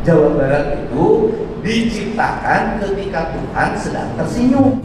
Jawa Barat itu diciptakan ketika Tuhan sedang tersenyum.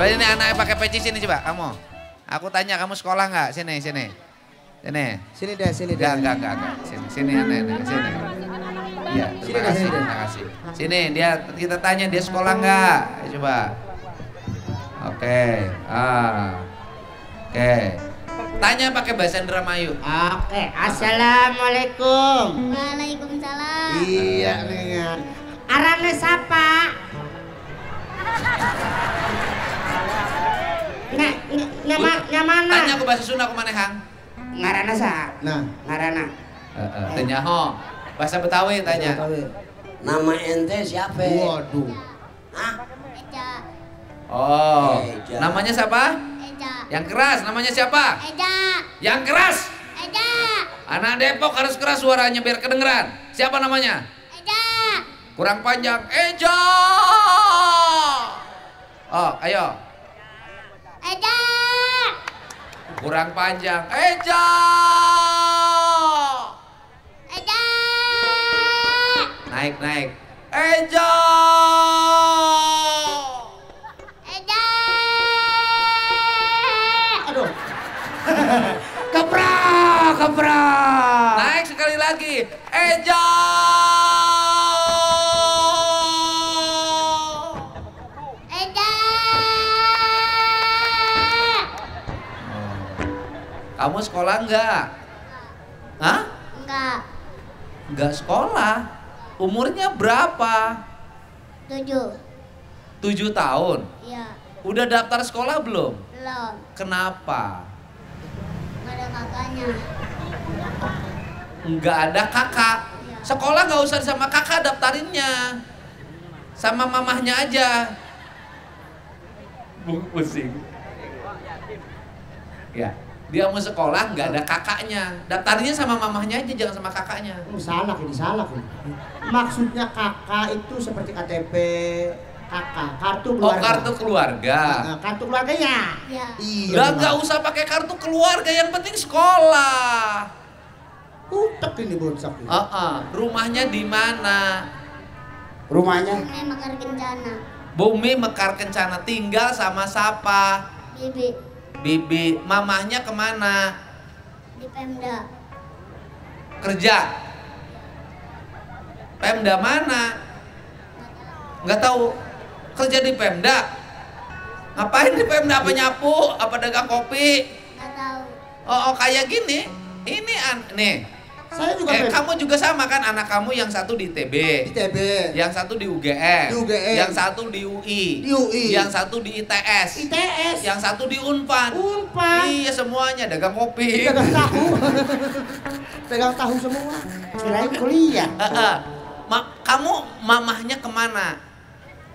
Ini anaknya pakai peci sini coba kamu. Aku tanya kamu sekolah nggak? Sini. Sini deh. Enggak. Sini anak, sini. Iya, terima kasih. Sini kita tanya dia sekolah nggak? Coba. Oke. Oke. Tanya pakai bahasa Indramayu. Oke, assalamualaikum. Waalaikumsalam. Iya nih. Arane siapa? Nyamana? Tanya aku bahasa Sunda aku manehang. Ngarana sa? Nah, ngarana. Tanya ho. Bahasa Betawi tanya. Nama ente siapa? waduh. Hah? Eja. Oh. Eja. Namanya siapa? Eja. Yang keras namanya siapa? Eja. Yang keras. Eja. Anak Depok harus keras suaranya biar kedengeran. Siapa namanya? Eja. Kurang panjang. Eja. Oh, ayo. Eja. Kurang panjang. Eja. Eja. Naik. Eja. Eja. Aduh. Keprak. Naik sekali lagi. Eja. Kamu sekolah enggak? Hah? Enggak. Enggak sekolah. Umurnya berapa? 7. 7 tahun. Iya. Udah daftar sekolah belum? Belum. Kenapa? Nggak ada kakaknya. Enggak ada kakak. Iya. Sekolah nggak usah sama kakak daftarinnya. Sama mamahnya aja. Pusing. Ya, dia mau sekolah nggak ada kakaknya. Daftarnya sama mamahnya aja, jangan sama kakaknya. Salah ini, salah ini. Maksudnya kakak itu seperti KTP, kakak, kartu Oh, keluarga. kartu keluarga. Nah, kartu keluarganya. Iya. Iya. Lah nggak usah pakai kartu keluarga, yang penting sekolah. Utek ini bocah ini. Rumahnya di mana? Rumahnya Bumi Mekar Kencana. Bumi Mekar Kencana. Tinggal sama siapa? Bibi. Bibi. Mamahnya kemana? Di Pemda. Kerja. Pemda mana? Nggak tahu. Kerja di Pemda. Ngapain di Pemda? Apa nyapu? Apa dagang kopi? Nggak tahu. Oh, kayak gini. Ini nih. saya juga Kamu juga sama kan, anak kamu yang satu di ITB, ITB, yang satu di UGM, Di UGM. yang satu di UI, Di UI. yang satu di ITS, ITS, yang satu di Unpad. Unpad, Iya, semuanya dagang kopi. pegang tahu, pegang tahu semua. Kirain kuliah. Kamu mamahnya kemana?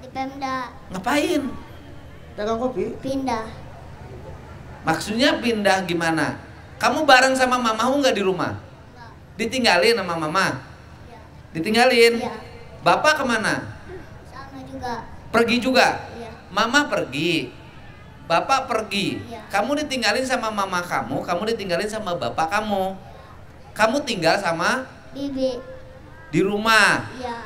Di Pemda. Ngapain? Pegang kopi. Pindah. Maksudnya pindah gimana? Kamu bareng sama mamamu nggak di rumah? Ditinggalin sama mama? Iya. Ditinggalin? Iya. Bapak kemana? Sama juga. Pergi juga? Iya. Mama pergi, bapak pergi. Iya. Kamu ditinggalin sama mama kamu ditinggalin sama bapak kamu. Kamu tinggal sama Bibi. di rumah. Iya.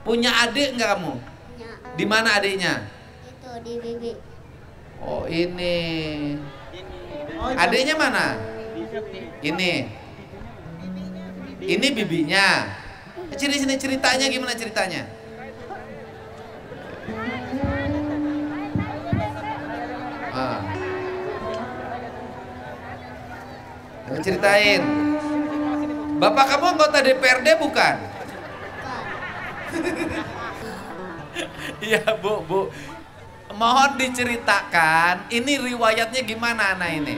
Punya adik nggak kamu? Punya. Di mana adiknya? Itu di Bibi. Oh, ini. Oh, itu. Adiknya mana? Ini. Ini bibinya. Sini ceritanya, gimana ceritanya? Ceritain. Bapak kamu anggota DPRD bukan? Iya, Bu. Mohon diceritakan, ini riwayatnya gimana anak ini?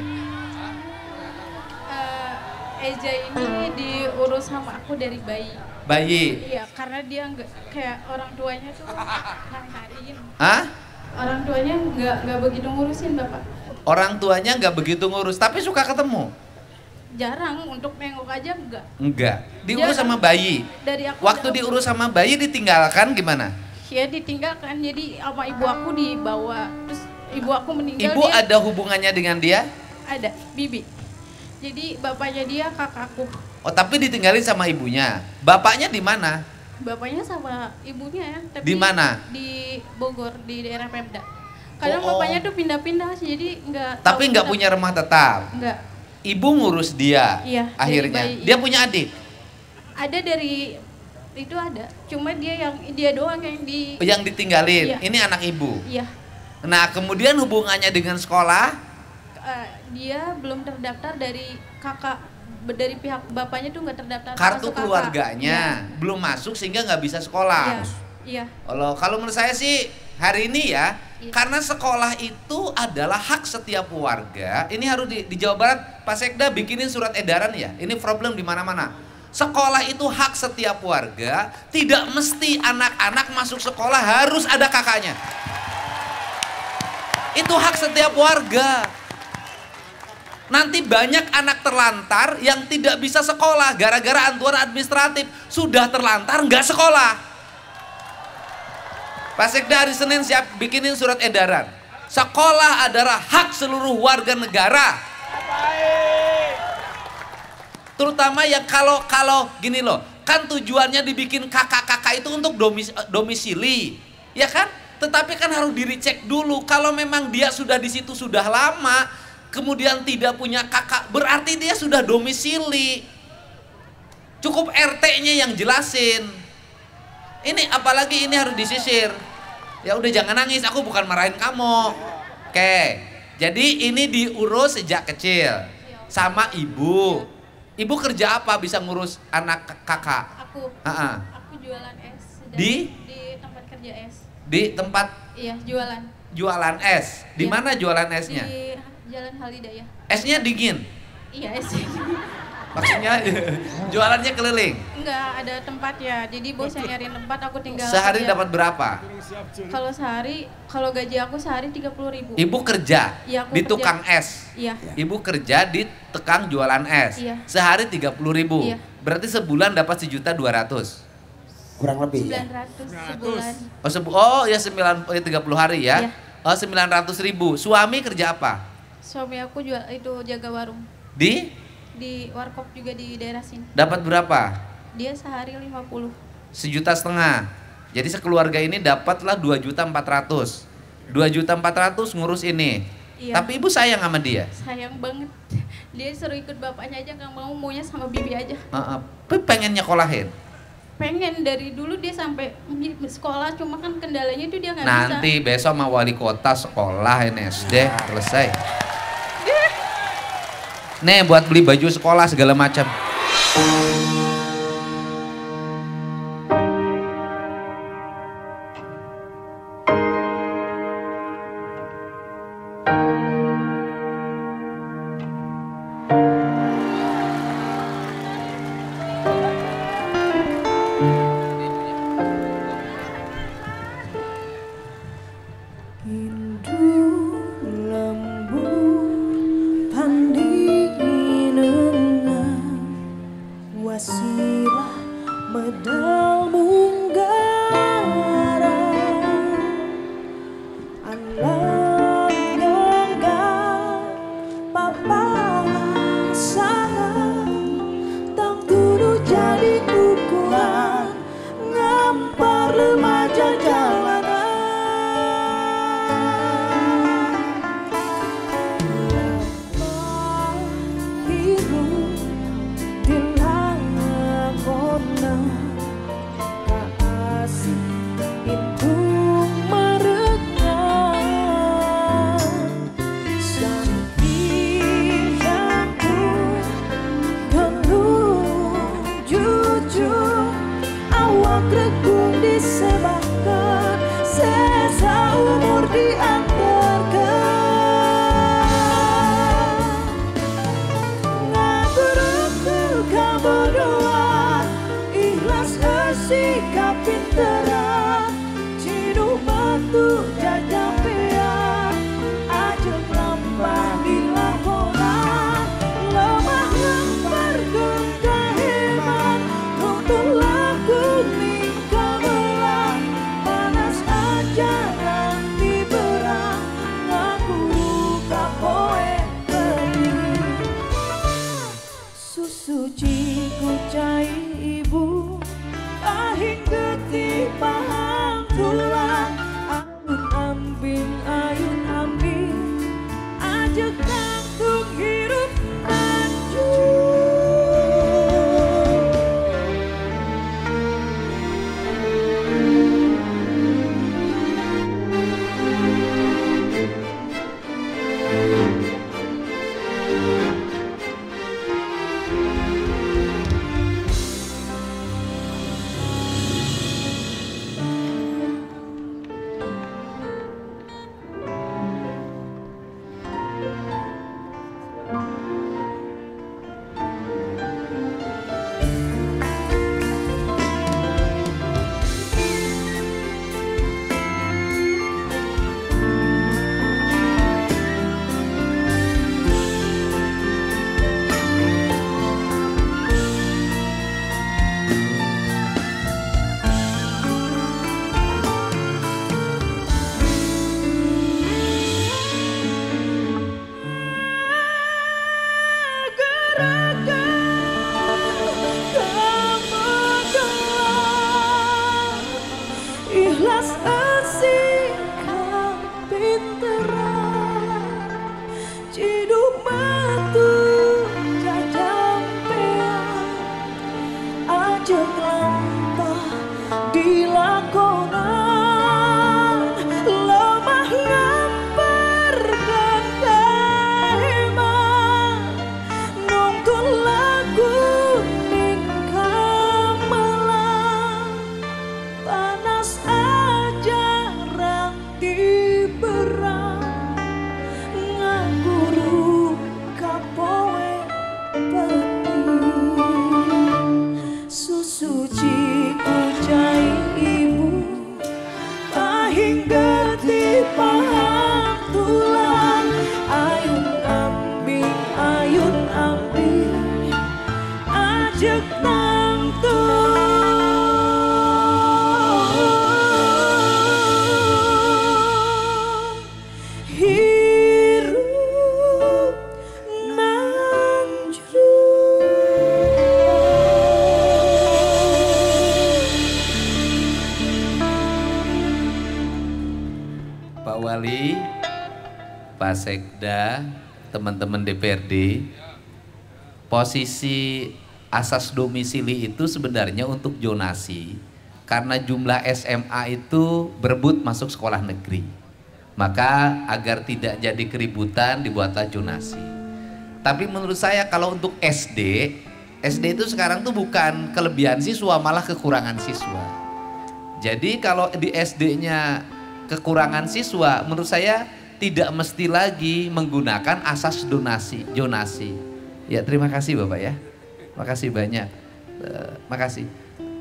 Eja ini diurus sama aku dari bayi. Bayi? Iya, karena dia nggak kayak orang tuanya tuh ngariin. Hah? Orang tuanya nggak begitu ngurusin bapak. Orang tuanya nggak begitu ngurus, tapi suka ketemu? Jarang, untuk nengok aja enggak. Enggak. Diurus sama bayi? Dari aku. Waktu diurus sama bayi ditinggalkan gimana? Ya ditinggalkan, jadi sama ibu aku dibawa. Terus ibu aku meninggal. Ibu ada hubungannya dengan dia? Ada, bibi. Jadi bapaknya dia kakakku. Oh, tapi ditinggalin sama ibunya. Bapaknya di mana? Bapaknya sama ibunya ya. Tapi Di mana? Di Bogor, di daerah Pemda. Kadang Oh. bapaknya tuh pindah-pindah sih, jadi nggak. Tapi tahu nggak kita- punya rumah tetap. Nggak. Ibu ngurus dia. Iya, Akhirnya. dari bayi, Dia iya. punya adik. Ada dari itu ada. Cuma dia doang yang di. Yang ditinggalin. Iya. Ini anak ibu. Iya. Nah, kemudian hubungannya dengan sekolah? Dia belum terdaftar dari kakak, dari pihak bapaknya tuh nggak terdaftar. Kartu masuk kakak. keluarganya belum masuk sehingga nggak bisa Iya. sekolah. Iya. Kalau menurut saya sih hari ini ya, Iya. karena sekolah itu adalah hak setiap warga. Ini harus di Jawa Barat, Pak Sekda bikinin surat edaran ya. Ini problem di mana-mana. Sekolah itu hak setiap warga. Tidak mesti anak-anak masuk sekolah harus ada kakaknya. Itu hak setiap warga. Nanti banyak anak terlantar yang tidak bisa sekolah gara-gara aturan administratif. Sudah terlantar nggak sekolah. Pak Sekda hari Senin siap bikinin surat edaran. Sekolah adalah hak seluruh warga negara. Terutama yang kalau gini loh, kan tujuannya dibikin kakak-kakak itu untuk domisili, ya kan? Tetapi kan harus diricek dulu. Kalau memang dia sudah di situ sudah lama, kemudian tidak punya kakak, berarti dia sudah domisili. Cukup RT-nya yang jelasin. Ini apalagi ini harus disisir. Ya udah jangan nangis, aku bukan marahin kamu. Oke. Jadi ini diurus sejak kecil. sama ibu. Ibu kerja apa bisa ngurus anak kakak? Aku. Ha-ha. Aku jualan es. Di tempat kerja es. Di tempat Iya, jualan. jualan es. Di Iya. mana jualan esnya? Di Jalan Halidayah. Esnya dingin. Iya, es. Maksudnya jualannya keliling. Enggak ada tempat ya. Jadi bos yang nyariin tempat, aku tinggal Sehari kerja. dapat berapa? Kalau sehari, kalau gaji aku sehari 30.000. Ibu kerja Iya, aku di kerja. tukang es. Iya. Ibu kerja di tukang jualan es. Iya. Sehari 30.000. Iya. Berarti sebulan dapat 1.200.000. Kurang lebih ya. 900 sebulan. Ya 30 hari ya. Iya. Oh 900.000. Suami kerja apa? Suami aku jual itu jaga warung Di di warkop juga di daerah sini. dapat berapa? Dia sehari 50. 1,5 juta. Jadi sekeluarga ini dapatlah 2.400.000. 2.400.000 ngurus ini. Iya. Tapi ibu sayang sama dia. Sayang banget. Dia suruh ikut bapaknya aja nggak mau, maunya sama bibi aja. Tapi pengen nyekolahin. Pengen dari dulu dia sampai sekolah, cuma kan kendalanya itu dia nggak bisa. Nanti besok sama wali kota sekolah ini SD selesai. Nih buat beli baju sekolah segala macam. Wasilah medal munggara alam gangga papa sana tang dulu jadi ukuran ngampar remaja jalanan lama hidup kasih itu merekam sampai aku geluh jujur awak regung disebabkan sesa umur diantarkan ngagur kamu doa ikhlas sikap pinteran cidu batu jajapean aja melampah di lakonan lemah lempar genta hemat tuntun laku nikah belang panas aja nanti berang ngaku kapoe pedih susu ciku cai ibu ahing getih paham tulang ayun ambing aja kantung hirup pahang tulang. Ayun ambing ajak nang hirup nan Pak Wali, Pak Sekda, teman-teman DPRD, posisi asas domisili itu sebenarnya untuk zonasi karena jumlah SMA itu berebut masuk sekolah negeri. Maka agar tidak jadi keributan dibuatlah zonasi. Tapi menurut saya kalau untuk SD itu sekarang tuh bukan kelebihan siswa, malah kekurangan siswa. Jadi kalau di SD-nya kekurangan siswa, menurut saya tidak mesti lagi menggunakan asas zonasi. Ya, terima kasih Bapak ya. Makasih banyak. Makasih.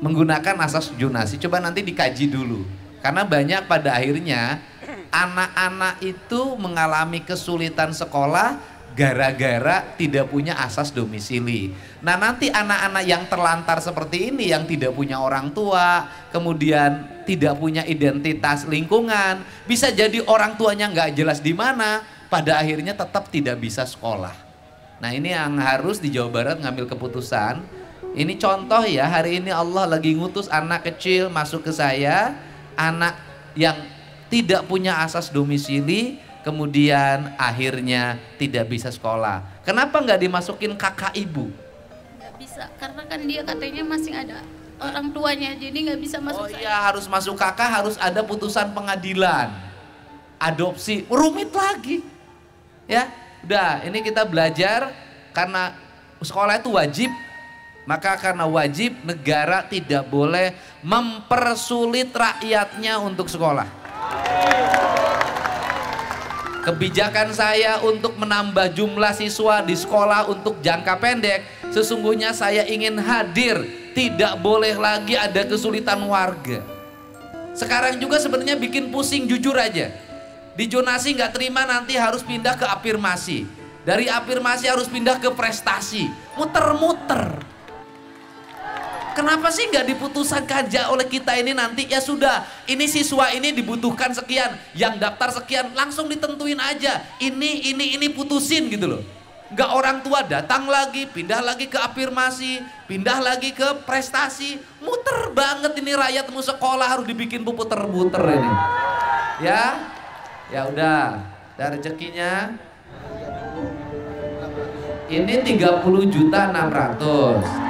Menggunakan asas zonasi coba nanti dikaji dulu. Karena banyak pada akhirnya anak-anak itu mengalami kesulitan sekolah gara-gara tidak punya asas domisili. Nah, nanti anak-anak yang terlantar seperti ini yang tidak punya orang tua, kemudian tidak punya identitas lingkungan, bisa jadi orang tuanya nggak jelas di mana, pada akhirnya tetap tidak bisa sekolah. Nah, ini yang harus di Jawa Barat ngambil keputusan. Ini contoh ya, hari ini Allah lagi ngutus anak kecil masuk ke saya, anak yang tidak punya asas domisili, kemudian akhirnya tidak bisa sekolah. Kenapa nggak dimasukin kakak ibu? Nggak bisa, karena kan dia katanya masih ada orang tuanya, jadi nggak bisa masuk. Oh iya, harus masuk kakak, harus ada putusan pengadilan, adopsi, rumit lagi. Ya, udah, ini kita belajar karena sekolah itu wajib, maka karena wajib negara tidak boleh mempersulit rakyatnya untuk sekolah. Kebijakan saya untuk menambah jumlah siswa di sekolah untuk jangka pendek, sesungguhnya saya ingin hadir, tidak boleh lagi ada kesulitan warga. Sekarang juga sebenarnya bikin pusing, jujur aja. Di zonasi nggak terima, nanti harus pindah ke afirmasi. Dari afirmasi harus pindah ke prestasi, muter-muter. Kenapa sih nggak diputuskan aja oleh kita ini nanti, ya sudah, ini siswa ini dibutuhkan sekian, yang daftar sekian, langsung ditentuin aja, ini putusin gitu loh. Nggak orang tua datang lagi, pindah lagi ke afirmasi, pindah lagi ke prestasi, muter banget ini rakyat mau sekolah harus dibikin puter-puter ini. Ya udah, dari rezekinya ini 30.600.000.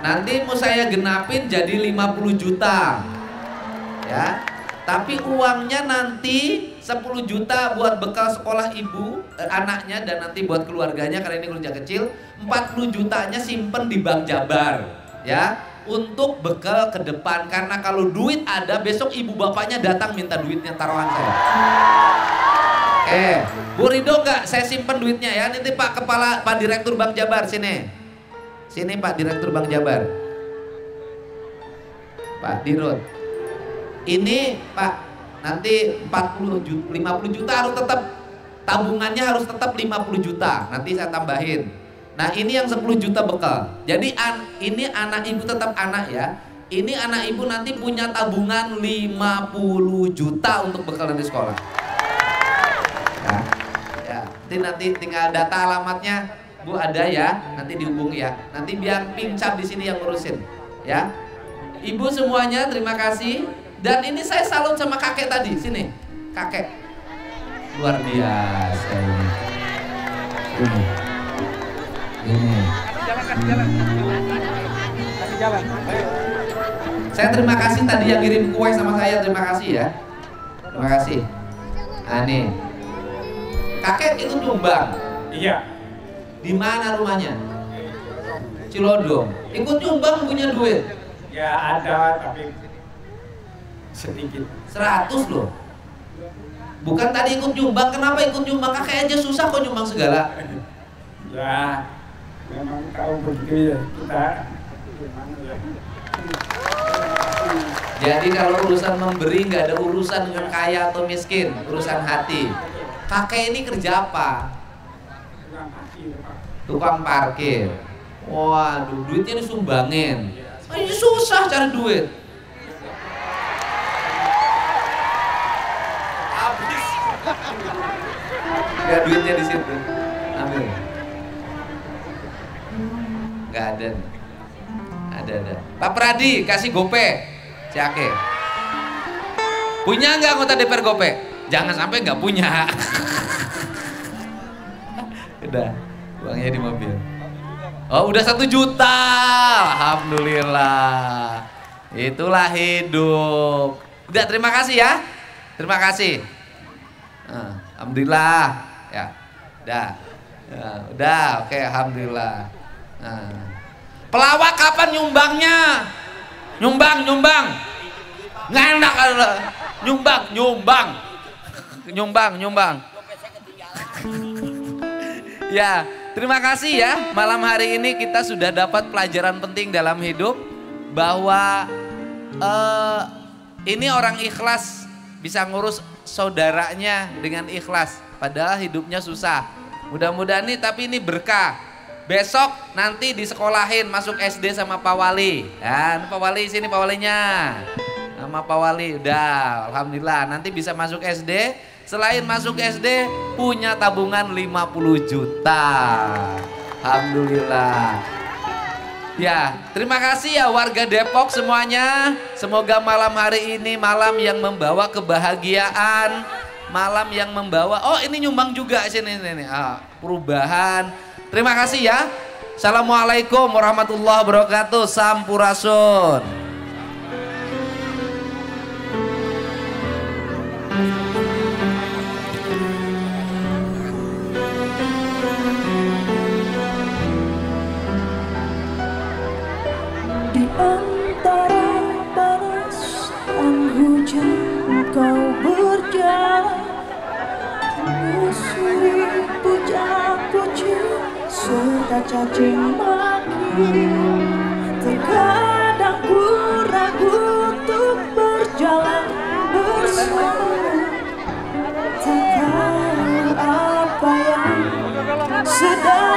Nanti mau saya genapin jadi 50 juta. Ya. Tapi uangnya nanti 10 juta buat bekal sekolah ibu, anaknya, dan nanti buat keluarganya karena ini keluarga kecil. 40 jutanya simpen di Bank Jabar. Ya, untuk bekal ke depan, karena kalau duit ada besok ibu bapaknya datang minta duitnya taruhan saya. Bu Ridho nggak saya simpen duitnya ya. Nanti Pak Kepala, Pak Direktur Bank Jabar sini. Sini Pak Direktur Bank Jabar, Pak Dirut. Ini Pak, nanti 50 juta harus tetap, tabungannya harus tetap 50 juta. Nanti saya tambahin. Nah ini yang 10 juta bekal. Jadi ini anak ibu tetap anak ya. Ini anak ibu nanti punya tabungan 50 juta untuk bekal nanti sekolah. Ya, nanti tinggal data alamatnya. Bu ada ya, nanti dihubungi ya. Nanti biar Pincap di sini yang ngurusin, ya. Ibu semuanya terima kasih. Dan ini saya salut sama kakek tadi, sini, kakek. Luar biasa ini. Jalan. Saya terima kasih tadi yang kirim kue sama saya, terima kasih ya. Terima kasih. Nah nih, kakek itu nyumbang. Iya. Di mana rumahnya? Cilodong. Ikut nyumbang punya duit? Ya ada, tapi sedikit. 100 loh. Bukan tadi ikut nyumbang, kenapa ikut nyumbang? Kakek aja susah kok nyumbang segala. Ya, memang tahu begitu ya kita. Jadi kalau urusan memberi nggak ada urusan dengan kaya atau miskin, urusan hati. Kakek ini kerja apa? Tukang parkir. Waduh, duitnya disumbangin. Ini susah cari duit. Habis. Ya duitnya di situ. Ambil. Nggak ada. Ada. Pak Pradi kasih gope. Cake. Punya nggak anggota DPR gope? Jangan sampai nggak punya. Udah, uangnya di mobil. Oh, udah 1 juta. Alhamdulillah. Itulah hidup. Udah, terima kasih ya. Terima kasih. Alhamdulillah. Ya, udah. Oke, alhamdulillah. Pelawak kapan nyumbangnya? Nyumbang. Nggak enak kalau nyumbang. Ya, terima kasih ya. Malam hari ini kita sudah dapat pelajaran penting dalam hidup bahwa ini orang ikhlas bisa ngurus saudaranya dengan ikhlas. Padahal hidupnya susah. Mudah-mudahan nih, tapi ini berkah. Besok nanti disekolahin masuk SD sama Pak Wali. Ya, Pak Wali sini, Pak Walinya. Sama Pak Wali udah, alhamdulillah nanti bisa masuk SD. Selain masuk SD punya tabungan 50 juta. Alhamdulillah. Ya, terima kasih ya warga Depok semuanya. Semoga malam hari ini malam yang membawa kebahagiaan, malam yang membawa ini nyumbang juga sini perubahan. Terima kasih ya. Assalamualaikum warahmatullahi wabarakatuh. Sampurasun. Di antara panas dan hujan kau berjalan, menyusuri puja-puji serta caci maki. Terkadang ku ragu untuk berjalan bersama. Tak tahu apa yang sedang